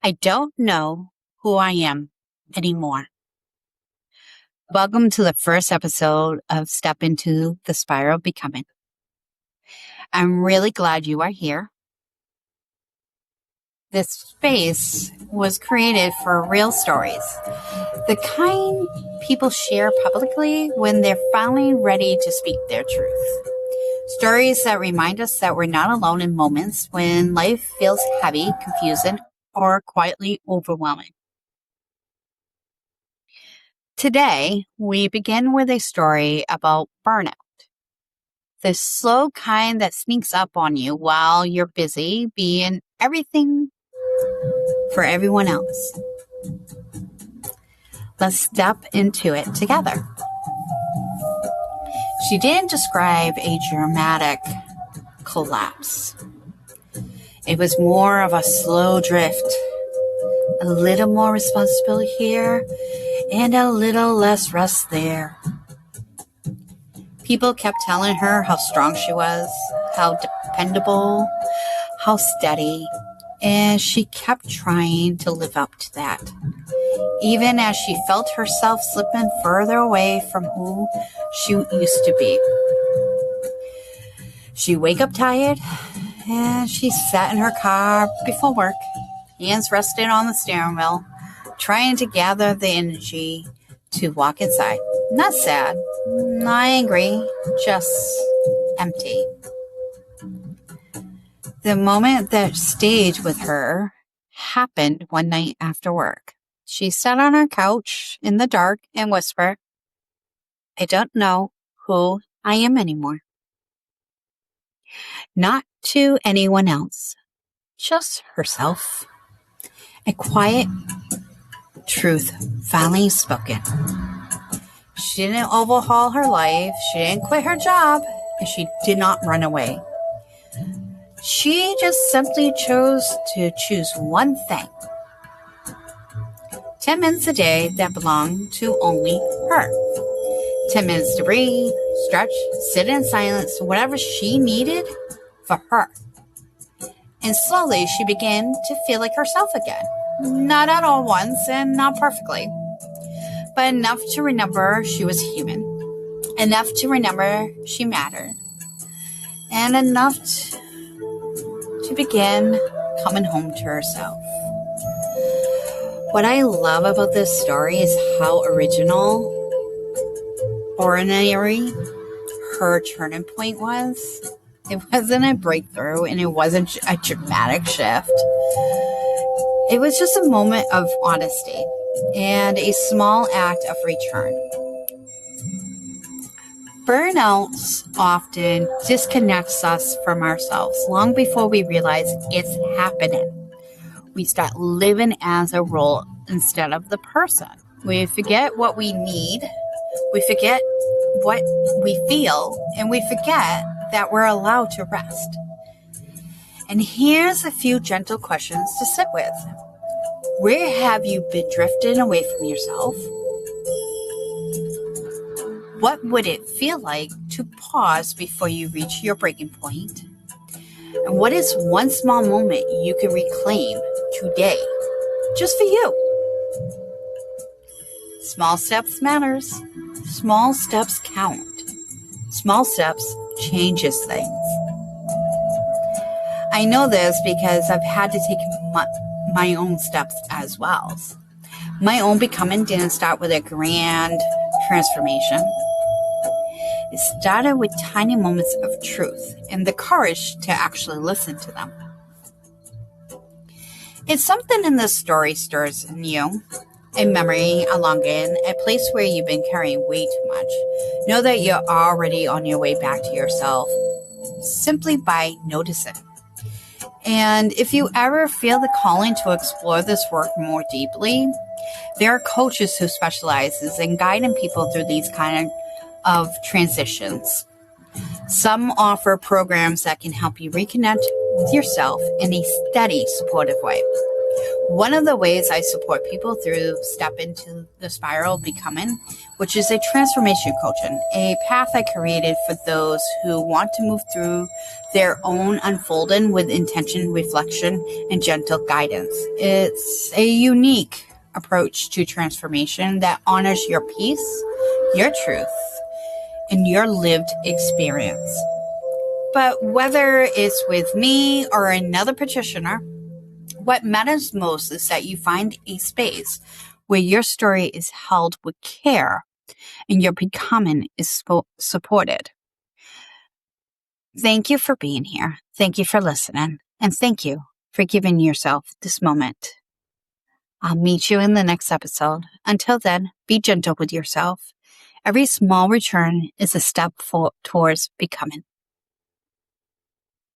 I don't know who I am anymore. Welcome to the first episode of Step Into the Spiral of Becoming. I'm really glad you are here. This space was created for real stories, the kind people share publicly when they're finally ready to speak their truth. Stories that remind us that we're not alone in moments when life feels heavy, confusing, or quietly overwhelming. Today, we begin with a story about burnout, the slow kind that sneaks up on you while you're busy being everything for everyone else. Let's step into it together. She didn't describe a dramatic collapse. It was more of a slow drift, a little more responsibility here and a little less rest there. People kept telling her how strong she was, how dependable, how steady, and she kept trying to live up to that, even as she felt herself slipping further away from who she used to be. She'd wake up tired, and she sat in her car before work, hands resting on the steering wheel, trying to gather the energy to walk inside. Not sad, not angry, just empty. The moment that stayed with her happened one night after work. She sat on her couch in the dark and whispered, "I don't know who I am anymore." Not to anyone else, just herself. A quiet truth finally spoken. She didn't overhaul her life, she didn't quit her job, and she did not run away. She just simply chose to choose one thing. 10 minutes a day that belonged to only her. 10 minutes to breathe, stretch, sit in silence, whatever she needed for her. And slowly she began to feel like herself again. Not at all once and not perfectly, but enough to remember she was human, enough to remember she mattered, and enough to begin coming home to herself. What I love about this story is how original, ordinary her turning point was. It wasn't a breakthrough and it wasn't a dramatic shift. It was just a moment of honesty and a small act of return. Burnout often disconnects us from ourselves long before we realize it's happening. We start living as a role instead of the person. We forget what we need, we forget what we feel, and we forget that we're allowed to rest. And here's a few gentle questions to sit with. Where have you been drifting away from yourself? What would it feel like to pause before you reach your breaking point? And what is one small moment you can reclaim today, just for you? Small steps matters. Small steps count. Small steps changes things. I know this because I've had to take my own steps as well. My own becoming didn't start with a grand transformation. It started with tiny moments of truth and the courage to actually listen to them. If something in this story stirs in you, a memory, a longing, a place where you've been carrying way too much, know that you're already on your way back to yourself simply by noticing. And if you ever feel the calling to explore this work more deeply, there are coaches who specialize in guiding people through these kind of transitions. Some offer programs that can help you reconnect with yourself in a steady, supportive way. One of the ways I support people through Step Into the Spiral Becoming, which is a transformation coaching, a path I created for those who want to move through their own unfolding with intention, reflection, and gentle guidance. It's a unique approach to transformation that honors your peace, your truth, and your lived experience. But whether it's with me or another practitioner, what matters most is that you find a space where your story is held with care and your becoming is supported. Thank you for being here. Thank you for listening. And thank you for giving yourself this moment. I'll meet you in the next episode. Until then, be gentle with yourself. Every small return is a step towards becoming.